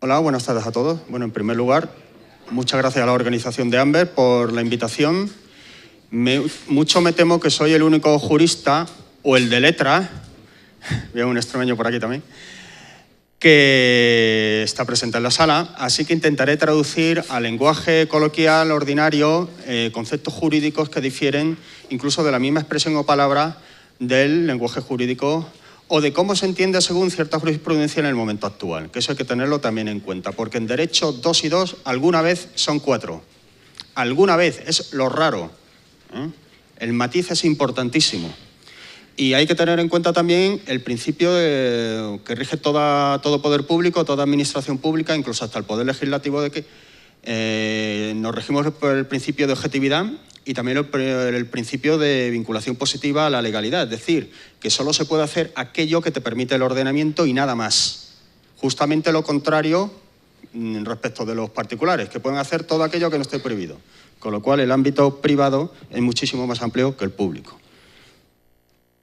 Hola, buenas tardes a todos. Bueno, en primer lugar, muchas gracias a la organización de Amber por la invitación. Mucho me temo que soy el único jurista, o el de letra, veo un extremeño por aquí también, que está presente en la sala, así que intentaré traducir al lenguaje coloquial, ordinario, conceptos jurídicos que difieren incluso de la misma expresión o palabra del lenguaje jurídico o de cómo se entiende según cierta jurisprudencia en el momento actual, que eso hay que tenerlo también en cuenta, porque en derecho 2 y 2 alguna vez son 4. Alguna vez, es lo raro. El matiz es importantísimo. Y hay que tener en cuenta también el principio que rige todo poder público, toda administración pública, incluso hasta el poder legislativo, de que nos regimos por el principio de objetividad y también el principio de vinculación positiva a la legalidad, es decir, que solo se puede hacer aquello que te permite el ordenamiento y nada más. Justamente lo contrario respecto de los particulares, que pueden hacer todo aquello que no esté prohibido. Con lo cual el ámbito privado es muchísimo más amplio que el público.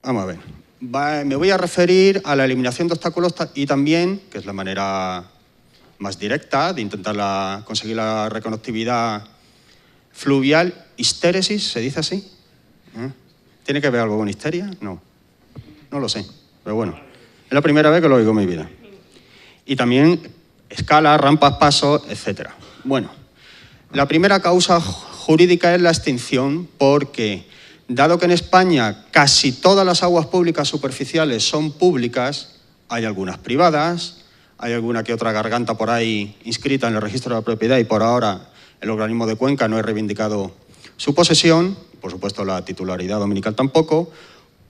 Vamos a ver. Me voy a referir a la eliminación de obstáculos y también, que es la manera más directa de intentar conseguir la reconoctibilidad fluvial, histéresis, ¿se dice así? ¿Tiene que ver algo con histeria? No lo sé, pero bueno, es la primera vez que lo oigo en mi vida. Y también escalas, rampas, pasos, etc. Bueno, la primera causa jurídica es la extinción porque, dado que en España casi todas las aguas públicas superficiales son públicas, hay algunas privadas, hay alguna que otra garganta por ahí inscrita en el registro de la propiedad y por ahora el organismo de Cuenca no ha reivindicado su posesión, por supuesto la titularidad dominical tampoco,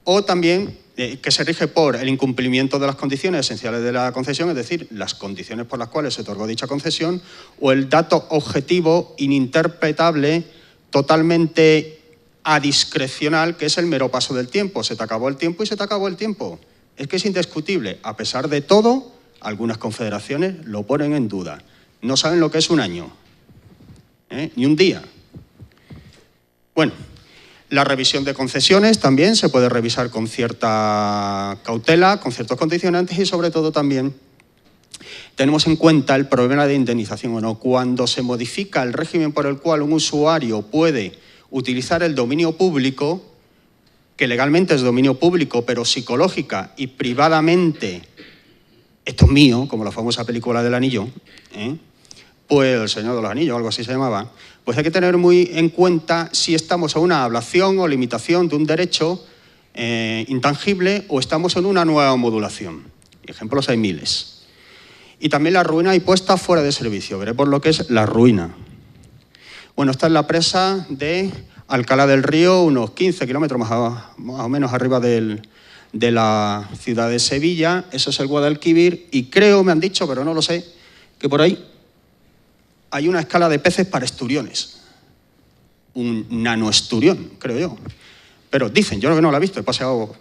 o también que se rige por el incumplimiento de las condiciones esenciales de la concesión, es decir, las condiciones por las cuales se otorgó dicha concesión, o el dato objetivo, ininterpretable, totalmente adiscrecional, que es el mero paso del tiempo. Se te acabó el tiempo y se te acabó el tiempo. Es que es indiscutible. A pesar de todo, algunas confederaciones lo ponen en duda. No saben lo que es un año, ni un día. Bueno, la revisión de concesiones también se puede revisar con cierta cautela, con ciertos condicionantes y sobre todo también tenemos en cuenta el problema de indemnización o no. Cuando se modifica el régimen por el cual un usuario puede utilizar el dominio público, que legalmente es dominio público, pero psicológica y privadamente, esto es mío, como la famosa película del anillo, pues El Señor de los Anillos, algo así se llamaba, pues hay que tener muy en cuenta si estamos en una ablación o limitación de un derecho intangible o estamos en una nueva modulación. Ejemplos hay miles. Y también la ruina y puesta fuera de servicio. Veremos lo que es la ruina. Bueno, esta es la presa de Alcalá del Río, unos 15 kilómetros más o menos arriba de la ciudad de Sevilla. Eso es el Guadalquivir y creo, me han dicho, pero no lo sé, que por ahí hay una escala de peces para esturiones. Un nanoesturión, creo yo. Pero dicen, yo que no la he visto, he paseado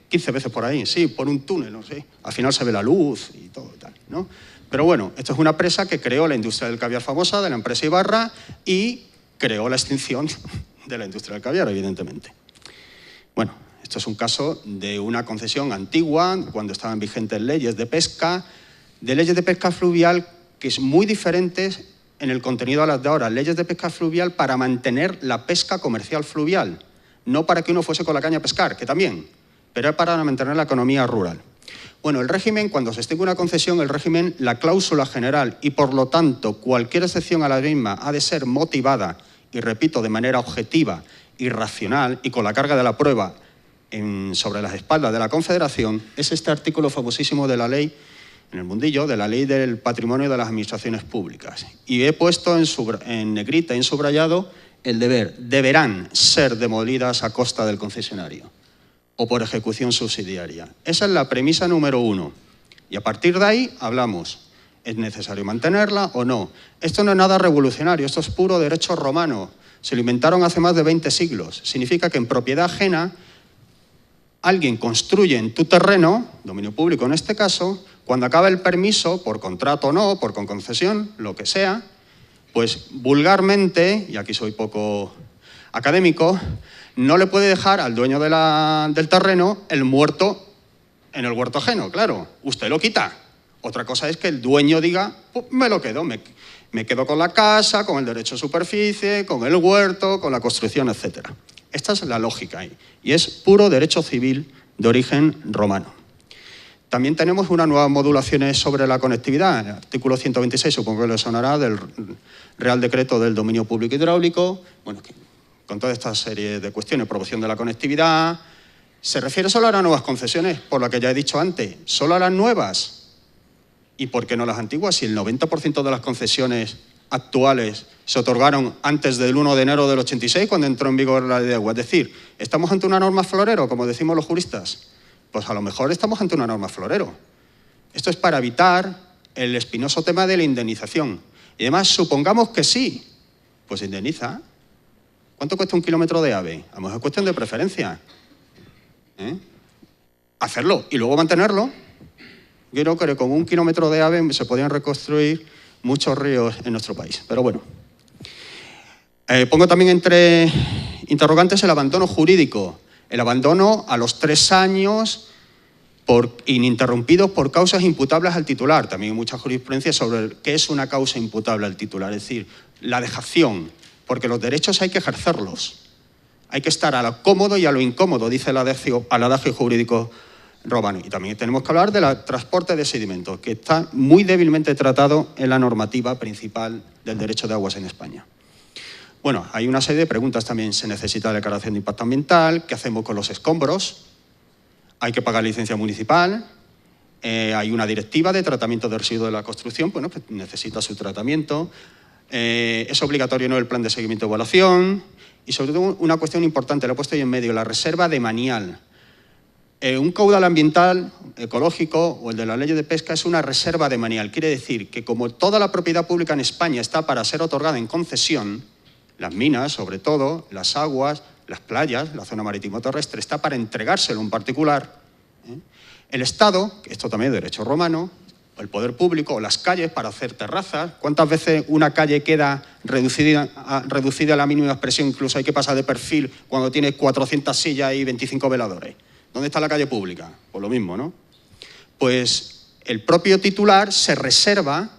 15 veces por ahí, sí, por un túnel, no sé. Al final se ve la luz y todo y tal, ¿no? Pero bueno, esto es una presa que creó la industria del caviar famosa, de la empresa Ibarra, y creó la extinción de la industria del caviar, evidentemente. Bueno, esto es un caso de una concesión antigua, cuando estaban vigentes leyes de pesca fluvial, que es muy diferente en el contenido a las de ahora. Leyes de pesca fluvial para mantener la pesca comercial fluvial, no para que uno fuese con la caña a pescar, que también, pero es para mantener la economía rural. Bueno, el régimen, cuando se extingue una concesión, el régimen, la cláusula general y por lo tanto cualquier excepción a la misma ha de ser motivada, y repito, de manera objetiva y racional y con la carga de la prueba sobre las espaldas de la Confederación, es este artículo famosísimo de la ley, en el mundillo, de la ley del patrimonio de las administraciones públicas. Y he puesto en negrita y en subrayado el deber. Deberán ser demolidas a costa del concesionario o por ejecución subsidiaria. Esa es la premisa número 1. Y a partir de ahí hablamos. ¿Es necesario mantenerla o no? Esto no es nada revolucionario, esto es puro derecho romano. Se lo inventaron hace más de 20 siglos. Significa que en propiedad ajena alguien construye en tu terreno, dominio público en este caso, cuando acaba el permiso, por contrato o no, por concesión, lo que sea, pues vulgarmente, y aquí soy poco académico, no le puede dejar al dueño del terreno el muerto en el huerto ajeno, claro. Usted lo quita. Otra cosa es que el dueño diga, pues me lo quedo, me quedo con la casa, con el derecho a superficie, con el huerto, con la construcción, etc. Esta es la lógica ahí. Y es puro derecho civil de origen romano. También tenemos unas nuevas modulaciones sobre la conectividad. El artículo 126, supongo que le sonará, del Real Decreto del Dominio Público Hidráulico, bueno, con toda esta serie de cuestiones, promoción de la conectividad. ¿Se refiere solo a las nuevas concesiones? Por lo que ya he dicho antes, ¿solo a las nuevas? ¿Y por qué no las antiguas? Si el 90% de las concesiones actuales se otorgaron antes del 1 de enero del 86, cuando entró en vigor la ley de agua. Es decir, ¿estamos ante una norma florero, como decimos los juristas? Pues a lo mejor estamos ante una norma florero. Esto es para evitar el espinoso tema de la indemnización. Y además, supongamos que sí, pues indemniza. ¿Cuánto cuesta un kilómetro de AVE? A lo mejor es cuestión de preferencia. Hacerlo y luego mantenerlo. Yo creo que con un kilómetro de AVE se podían reconstruir muchos ríos en nuestro país. Pero bueno. Pongo también entre interrogantes el abandono jurídico. El abandono a los 3 años ininterrumpidos por causas imputables al titular. También hay mucha jurisprudencia sobre qué es una causa imputable al titular. Es decir, la dejación, porque los derechos hay que ejercerlos. Hay que estar a lo cómodo y a lo incómodo, dice el adagio jurídico romano. Y también tenemos que hablar del transporte de sedimentos, que está muy débilmente tratado en la normativa principal del derecho de aguas en España. Bueno, hay una serie de preguntas también. ¿Se necesita declaración de impacto ambiental? ¿Qué hacemos con los escombros? ¿Hay que pagar licencia municipal? Hay una directiva de tratamiento de residuos de la construcción, bueno, pues necesita su tratamiento. Es obligatorio no el plan de seguimiento y evaluación. Y sobre todo una cuestión importante, lo he puesto ahí en medio, la reserva de manial. Un caudal ambiental, ecológico o el de la ley de pesca es una reserva de manial. Quiere decir que como toda la propiedad pública en España está para ser otorgada en concesión, las minas, sobre todo, las aguas, las playas, la zona marítimo-terrestre, está para entregárselo a un particular. El Estado, esto también es derecho romano, el poder público, o las calles para hacer terrazas. ¿Cuántas veces una calle queda reducida a la mínima expresión? Incluso hay que pasar de perfil cuando tiene 400 sillas y 25 veladores. ¿Dónde está la calle pública? Pues lo mismo, ¿no? Pues el propio titular se reserva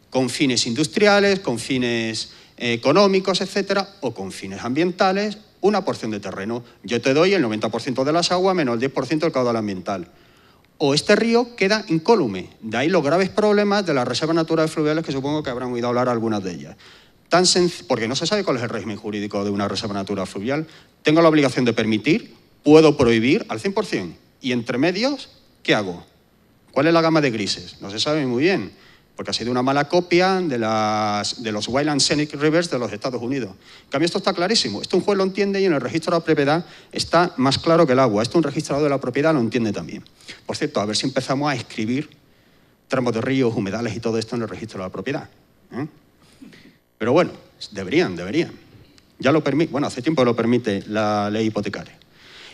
con fines industriales, con fines económicos, etcétera, o con fines ambientales, una porción de terreno. Yo te doy el 90% de las aguas menos el 10% del caudal ambiental. O este río queda incólume. De ahí los graves problemas de las reservas naturales fluviales, que supongo que habrán oído hablar algunas de ellas. Porque no se sabe cuál es el régimen jurídico de una reserva natural fluvial. Tengo la obligación de permitir, puedo prohibir al 100%. Y entre medios, ¿qué hago? ¿Cuál es la gama de grises? No se sabe muy bien, porque ha sido una mala copia de los Wild and Scenic Rivers de los Estados Unidos. En cambio, esto está clarísimo. Esto un juez lo entiende y en el registro de la propiedad está más claro que el agua. Esto un registrador de la propiedad lo entiende también. Por cierto, a ver si empezamos a escribir tramos de ríos, humedales y todo esto en el registro de la propiedad. Pero bueno, deberían. Ya lo permite, bueno, hace tiempo que lo permite la ley hipotecaria.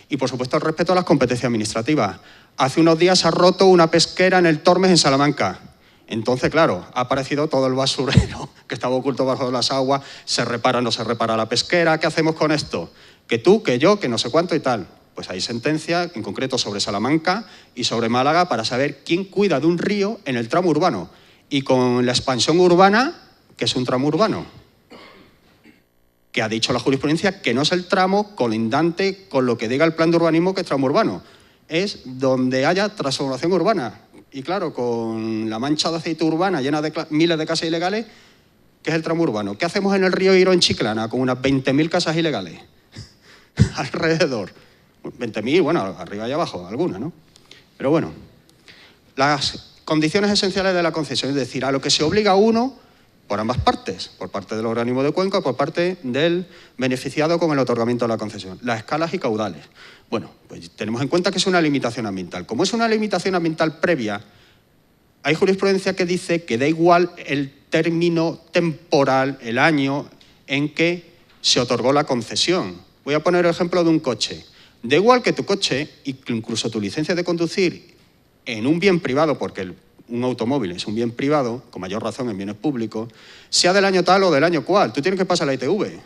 Y por supuesto el respeto a las competencias administrativas. Hace unos días ha roto una pesquera en el Tormes, en Salamanca. Entonces, claro, ha aparecido todo el basurero que estaba oculto bajo las aguas, se repara o no se repara la pesquera, ¿qué hacemos con esto? Que tú, que yo, que no sé cuánto y tal. Pues hay sentencia, en concreto sobre Salamanca y sobre Málaga, para saber quién cuida de un río en el tramo urbano. Y con la expansión urbana, que es un tramo urbano, que ha dicho la jurisprudencia que no es el tramo colindante con lo que diga el plan de urbanismo que es tramo urbano. Es donde haya transformación urbana. Y claro, con la mancha de aceite urbana llena de miles de casas ilegales, ¿qué es el tramo urbano? ¿Qué hacemos en el río Iro, en Chiclana, con unas 20.000 casas ilegales alrededor? 20.000, bueno, arriba y abajo, algunas, ¿no? Pero bueno, las condiciones esenciales de la concesión, es decir, a lo que se obliga a uno por ambas partes, por parte del organismo de Cuenca, por parte del beneficiado con el otorgamiento de la concesión. Las escalas y caudales. Bueno, pues tenemos en cuenta que es una limitación ambiental. Como es una limitación ambiental previa, hay jurisprudencia que dice que da igual el término temporal, el año en que se otorgó la concesión. Voy a poner el ejemplo de un coche. Da igual que tu coche, incluso tu licencia de conducir, en un bien privado, porque un automóvil es un bien privado, con mayor razón en bienes públicos, sea del año tal o del año cual. Tú tienes que pasar la ITV.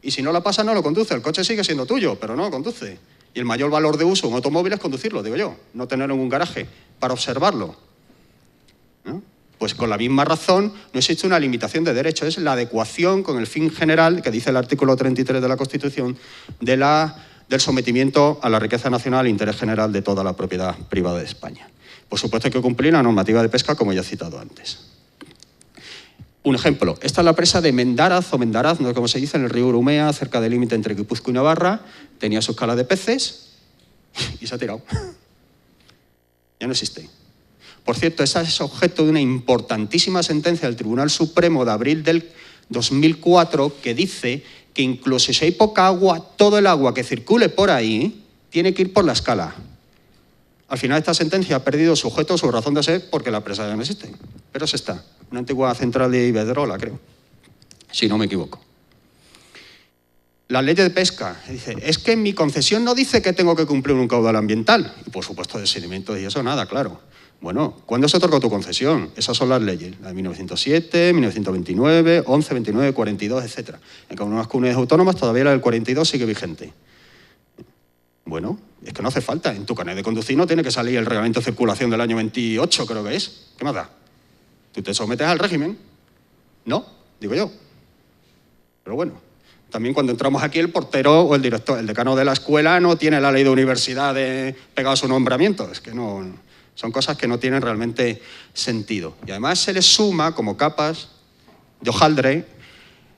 Y si no la pasas, no lo conduce. El coche sigue siendo tuyo, pero no lo conduce. Y el mayor valor de uso de un automóvil es conducirlo, digo yo, no tenerlo en un garaje para observarlo. Pues con la misma razón no existe una limitación de derechos, es la adecuación con el fin general, que dice el artículo 33 de la Constitución, del sometimiento a la riqueza nacional e interés general de toda la propiedad privada de España. Por supuesto hay que cumplir la normativa de pesca, como ya he citado antes. Un ejemplo, esta es la presa de Mendaraz o Mendaraz, no sé cómo se dice, en el río Urumea, cerca del límite entre Guipúzcoa y Navarra. Tenía su escala de peces y se ha tirado. Ya no existe. Por cierto, esa es objeto de una importantísima sentencia del Tribunal Supremo de abril del 2004 que dice que incluso si hay poca agua, todo el agua que circule por ahí tiene que ir por la escala. Al final esta sentencia ha perdido su objeto, su razón de ser, porque la presa ya no existe. Pero se está. Una antigua central de Iberdrola, creo. Si no me equivoco. La ley de pesca dice, es que en mi concesión no dice que tengo que cumplir un caudal ambiental. Y por supuesto de sedimentos y eso nada, claro. Bueno, ¿cuándo se otorgó tu concesión? Esas son las leyes, la de 1907, 1929, 11, 29, 42, etc. En algunas comunidades autónomas todavía la del 42 sigue vigente. Bueno, es que no hace falta. En tu carnet de conducir no tiene que salir el reglamento de circulación del año 28, creo que es. ¿Qué más da? Tú te sometes al régimen. No, digo yo. Pero bueno, también cuando entramos aquí el portero o el director, el decano de la escuela no tiene la ley de universidades pegado a su nombramiento. Es que no, son cosas que no tienen realmente sentido. Y además se les suma como capas de hojaldre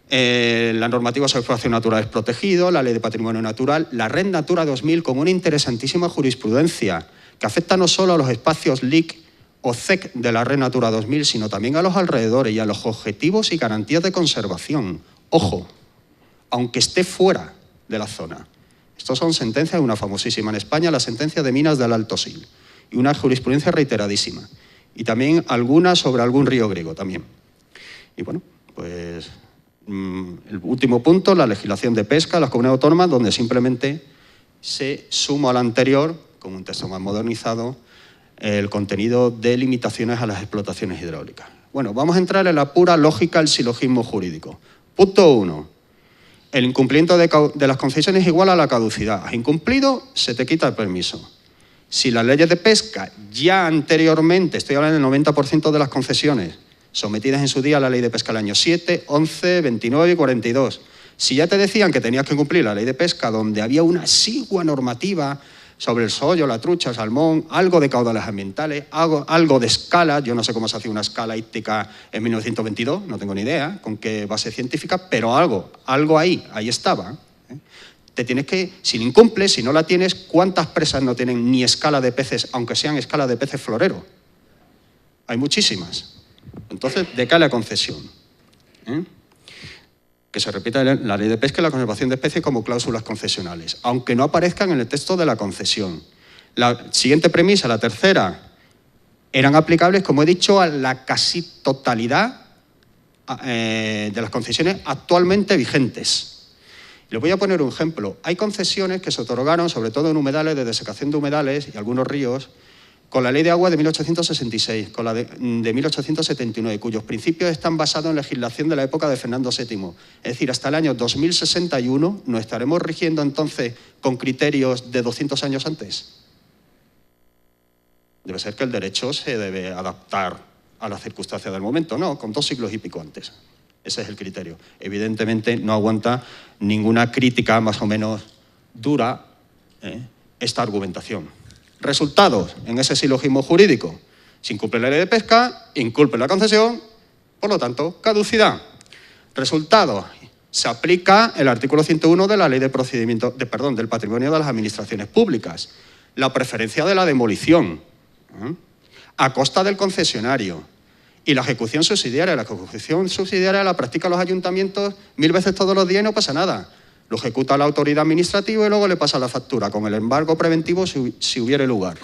la normativa sobre espacios naturales protegidos, la ley de patrimonio natural, la Red Natura 2000 como una interesantísima jurisprudencia que afecta no solo a los espacios LIC o CEC de la Red Natura 2000, sino también a los alrededores y a los objetivos y garantías de conservación. Ojo, aunque esté fuera de la zona. Estas son sentencias, una famosísima en España, la sentencia de Minas del Alto Sil, y una jurisprudencia reiteradísima. Y también alguna sobre algún río griego también. Y bueno, pues el último punto, la legislación de pesca, las comunidades autónomas, donde simplemente se suma al anterior, con un texto más modernizado, el contenido de limitaciones a las explotaciones hidráulicas. Bueno, vamos a entrar en la pura lógica del silogismo jurídico. Punto 1. El incumplimiento de las concesiones es igual a la caducidad. Has incumplido, se te quita el permiso. Si las leyes de pesca ya anteriormente, estoy hablando del 90% de las concesiones, sometidas en su día a la ley de pesca del año 7, 11, 29 y 42. Si ya te decían que tenías que cumplir la ley de pesca donde había una asigua normativa sobre el sollo, la trucha, el salmón, algo de caudales ambientales, algo de escala, yo no sé cómo se hacía una escala íctica en 1922, no tengo ni idea con qué base científica, pero algo ahí estaba. Te tienes que, si la incumples, si no la tienes, ¿cuántas presas no tienen ni escala de peces, aunque sean escala de peces florero? Hay muchísimas. Entonces, decae la concesión. Que se repita la ley de pesca y la conservación de especies como cláusulas concesionales, aunque no aparezcan en el texto de la concesión. La siguiente premisa, la tercera, eran aplicables, como he dicho, a la casi totalidad de las concesiones actualmente vigentes. Les voy a poner un ejemplo. Hay concesiones que se otorgaron, sobre todo en humedales, de desecación de humedales y algunos ríos, con la Ley de Agua de 1866, con la de 1879, cuyos principios están basados en legislación de la época de Fernando VII. Es decir, hasta el año 2061 nos estaremos rigiendo entonces con criterios de 200 años antes. Debe ser que el derecho se debe adaptar a las circunstancias del momento, no, con 2 siglos y pico antes. Ese es el criterio. Evidentemente no aguanta ninguna crítica más o menos dura esta argumentación. Resultados en ese silogismo jurídico. Se incumple la ley de pesca, incumple la concesión, por lo tanto, caducidad. Resultados. Se aplica el artículo 101 de la Ley de Procedimiento, del Patrimonio de las Administraciones Públicas. La preferencia de la demolición, a costa del concesionario. Y la ejecución subsidiaria. La ejecución subsidiaria la practican los ayuntamientos 1000 veces todos los días y no pasa nada. Lo ejecuta la autoridad administrativa y luego le pasa la factura, con el embargo preventivo si hubiere lugar.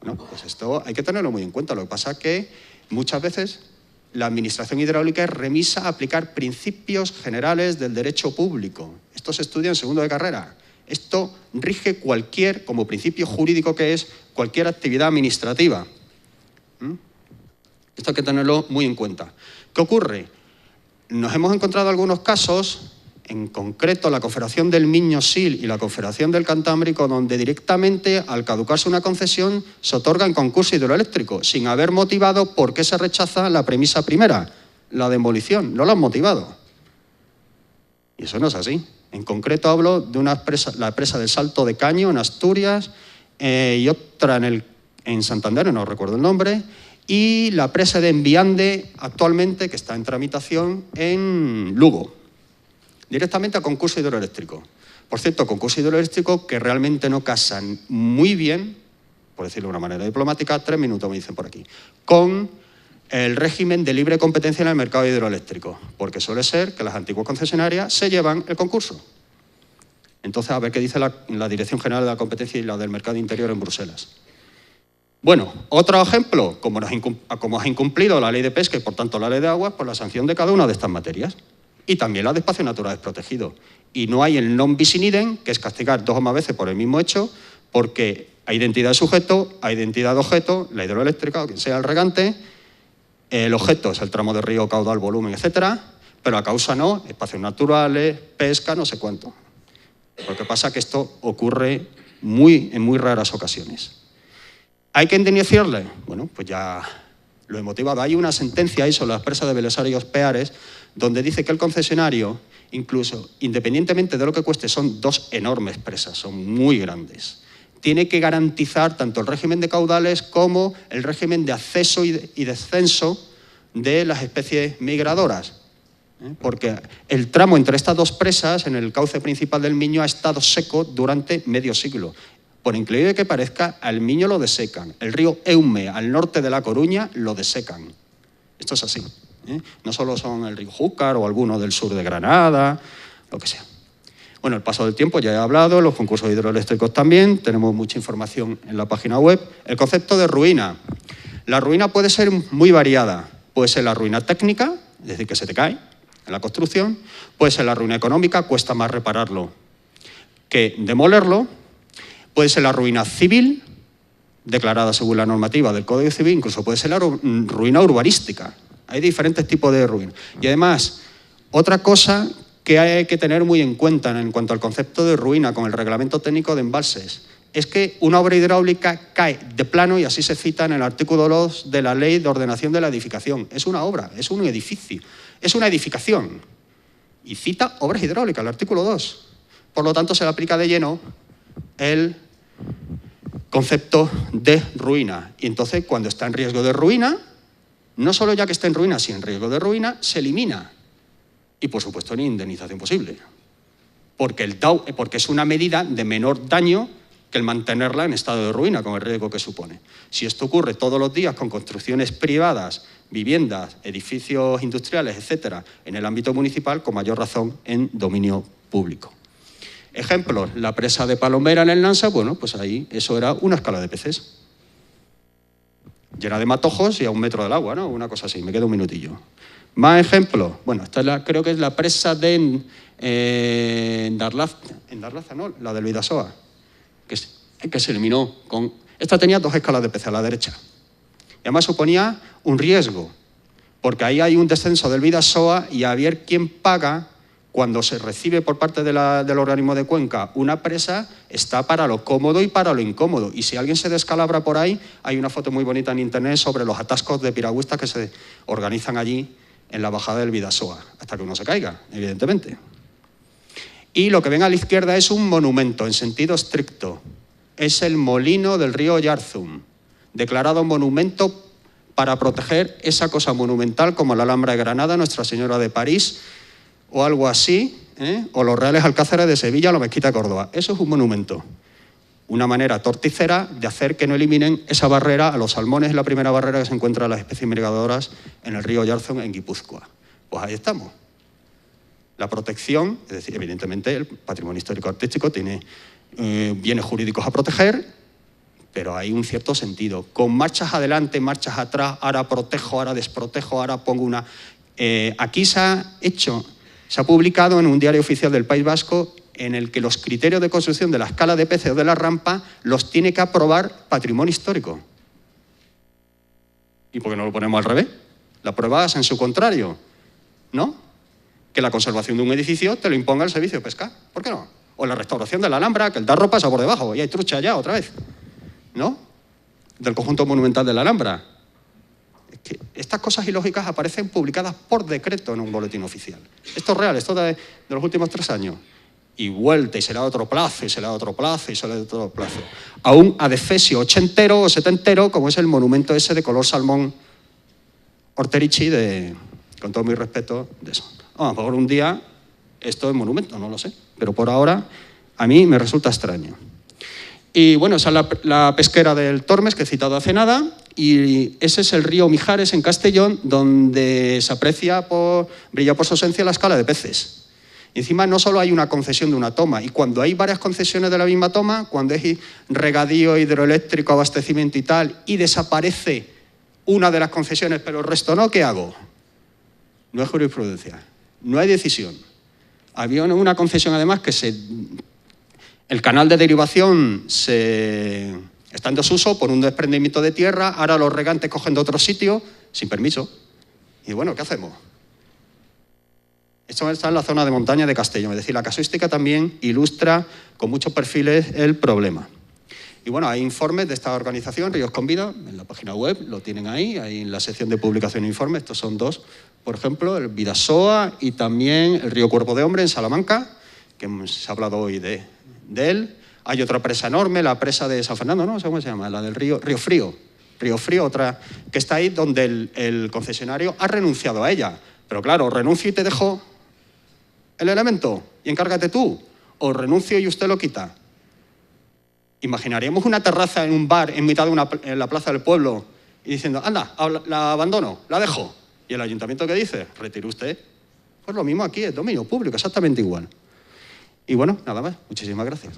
Bueno, pues esto hay que tenerlo muy en cuenta. Lo que pasa es que muchas veces la administración hidráulica es remisa a aplicar principios generales del derecho público. Esto se estudia en segundo de carrera. Esto rige como principio jurídico que es, cualquier actividad administrativa. Esto hay que tenerlo muy en cuenta. ¿Qué ocurre? Nos hemos encontrado algunos casos en concreto la Confederación del Miño-Sil y la Confederación del Cantábrico, donde directamente, al caducarse una concesión, se otorga en concurso hidroeléctrico, sin haber motivado por qué se rechaza la premisa primera, la demolición. No lo han motivado. Y eso no es así. En concreto hablo de la presa del Salto de Caño, en Asturias, y otra en Santander, no recuerdo el nombre, y la presa de Enviande, actualmente, que está en tramitación en Lugo. Directamente a concurso hidroeléctrico. Por cierto, concurso hidroeléctrico que realmente no casan muy bien, por decirlo de una manera diplomática, 3 minutos me dicen por aquí, con el régimen de libre competencia en el mercado hidroeléctrico, porque suele ser que las antiguas concesionarias se llevan el concurso. Entonces, a ver qué dice la Dirección General de la Competencia y la del Mercado Interior en Bruselas. Bueno, otro ejemplo, como has incumplido la ley de pesca y por tanto la ley de aguas, pues la sanción de cada una de estas materias. Y también la de espacios naturales protegidos. Y no hay el non bis in idem, que es castigar 2 o más veces por el mismo hecho, porque hay identidad de sujeto, hay identidad de objeto, la hidroeléctrica o quien sea el regante, el objeto es el tramo de río, caudal, volumen, etcétera, pero la causa no, espacios naturales, pesca, no sé cuánto. Lo que pasa es que esto ocurre en muy raras ocasiones. ¿Hay que indemnizarle? Bueno, pues ya lo he motivado. Hay una sentencia ahí sobre las presas de Belesar y Ospeares donde dice que el concesionario, incluso independientemente de lo que cueste, son 2 enormes presas, son muy grandes. Tiene que garantizar tanto el régimen de caudales como el régimen de acceso y descenso de las especies migradoras. Porque el tramo entre estas 2 presas, en el cauce principal del Miño, ha estado seco durante medio siglo. Por increíble que parezca, al Miño lo desecan. El río Eume, al norte de La Coruña, lo desecan. Esto es así. No solo son el río Júcar o alguno del sur de Granada, lo que sea. Bueno, el paso del tiempo ya he hablado, los concursos hidroeléctricos también, tenemos mucha información en la página web. El concepto de ruina. La ruina puede ser muy variada. Puede ser la ruina técnica, es decir, que se te cae en la construcción. Puede ser la ruina económica, cuesta más repararlo que demolerlo. Puede ser la ruina civil, declarada según la normativa del Código Civil, incluso puede ser la ruina urbanística. Hay diferentes tipos de ruina. Y además, otra cosa que hay que tener muy en cuenta en cuanto al concepto de ruina con el reglamento técnico de embalses es que una obra hidráulica cae de plano, y así se cita en el artículo 2 de la Ley de Ordenación de la Edificación. Es una obra, es un edificio, es una edificación. Y cita obras hidráulicas, el artículo 2. Por lo tanto, se le aplica de lleno el concepto de ruina. Y entonces, cuando está en riesgo de ruina, no solo ya que esté en ruina, sino en riesgo de ruina, se elimina. Y, por supuesto, ni indemnización posible. Porque es una medida de menor daño que el mantenerla en estado de ruina, con el riesgo que supone. Si esto ocurre todos los días con construcciones privadas, viviendas, edificios industriales, etcétera, en el ámbito municipal, con mayor razón en dominio público. Ejemplos, la presa de Palomera en el Nansa, bueno, pues ahí eso era una escala de peces. Llena de matojos y a 1 metro del agua, ¿no? Una cosa así, me queda un minutillo. Más ejemplos. Bueno, esta creo que es la presa de Darlaza, no, la del Bidasoa, que se eliminó. Esta tenía 2 escalas de peces a la derecha. Y además suponía un riesgo, porque ahí hay un descenso del Bidasoa y a ver quién paga cuando se recibe por parte del organismo de Cuenca una presa, está para lo cómodo y para lo incómodo. Y si alguien se descalabra por ahí, hay una foto muy bonita en internet sobre los atascos de piragüistas que se organizan allí en la bajada del Bidasoa, hasta que uno se caiga, evidentemente. Y lo que ven a la izquierda es un monumento en sentido estricto. Es el molino del río Yarzum, declarado monumento para proteger esa cosa monumental como la Alhambra de Granada, Nuestra Señora de París, o algo así, o los Reales Alcázares de Sevilla o la Mezquita de Córdoba. Eso es un monumento. Una manera torticera de hacer que no eliminen esa barrera a los salmones, la primera barrera que se encuentra a las especies migradoras en el río Yarzum, en Guipúzcoa. Pues ahí estamos. La protección, es decir, evidentemente el patrimonio histórico-artístico tiene bienes jurídicos a proteger, pero hay un cierto sentido. Con marchas adelante, marchas atrás, ahora protejo, ahora desprotejo, ahora pongo una... Aquí se ha publicado en un diario oficial del País Vasco en el que los criterios de construcción de la escala de peces o de la rampa los tiene que aprobar patrimonio histórico. ¿Y por qué no lo ponemos al revés? La prueba es en su contrario, ¿no? que la conservación de un edificio te lo imponga el servicio de pesca. ¿Por qué no? O la restauración de la Alhambra, que el Darro pasa por debajo y hay trucha ya otra vez, ¿no? Del conjunto monumental de la Alhambra. Es que estas cosas ilógicas aparecen publicadas por decreto en un boletín oficial. Esto es real, esto de los últimos 3 años. Y vuelta, y se le da otro plazo, y se le da otro plazo, y se le da otro plazo. A un adefesio ochentero o setentero, como es el monumento ese de color salmón Orterici, con todo mi respeto, de eso. A lo mejor un día esto es monumento, no lo sé. Pero por ahora a mí me resulta extraño. Y bueno, esa es la pesquera del Tormes, que he citado hace nada, y ese es el río Mijares, en Castellón, donde se aprecia, brilla por su ausencia la escala de peces. Y encima no solo hay una concesión de una toma, y cuando hay varias concesiones de la misma toma, cuando hay regadío, hidroeléctrico, abastecimiento y tal, y desaparece una de las concesiones, pero el resto no, ¿qué hago? No hay jurisprudencia, no hay decisión. Había una concesión además que el canal de derivación está en desuso por un desprendimiento de tierra, ahora los regantes cogen de otro sitio sin permiso. Y bueno, ¿qué hacemos? Esto está en la zona de montaña de Castellón, es decir, la casuística también ilustra con muchos perfiles el problema. Y bueno, hay informes de esta organización, Ríos con Vida, en la página web, lo tienen ahí en la sección de publicación de informes, estos son 2, por ejemplo, el Vidasoa y también el río Cuerpo de Hombre en Salamanca, que se ha hablado hoy de él. Hay otra presa enorme, la presa de San Fernando, no sé cómo se llama, la del Río Frío, otra que está ahí donde el concesionario ha renunciado a ella. Pero claro, renuncio y te dejo el elemento y encárgate tú, o renuncio y usted lo quita. Imaginaríamos una terraza en un bar en mitad de en la plaza del pueblo y diciendo, anda, la abandono, la dejo. ¿Y el ayuntamiento qué dice? Retire usted. Pues lo mismo aquí, es dominio público, exactamente igual. Y bueno, nada más. Muchísimas gracias.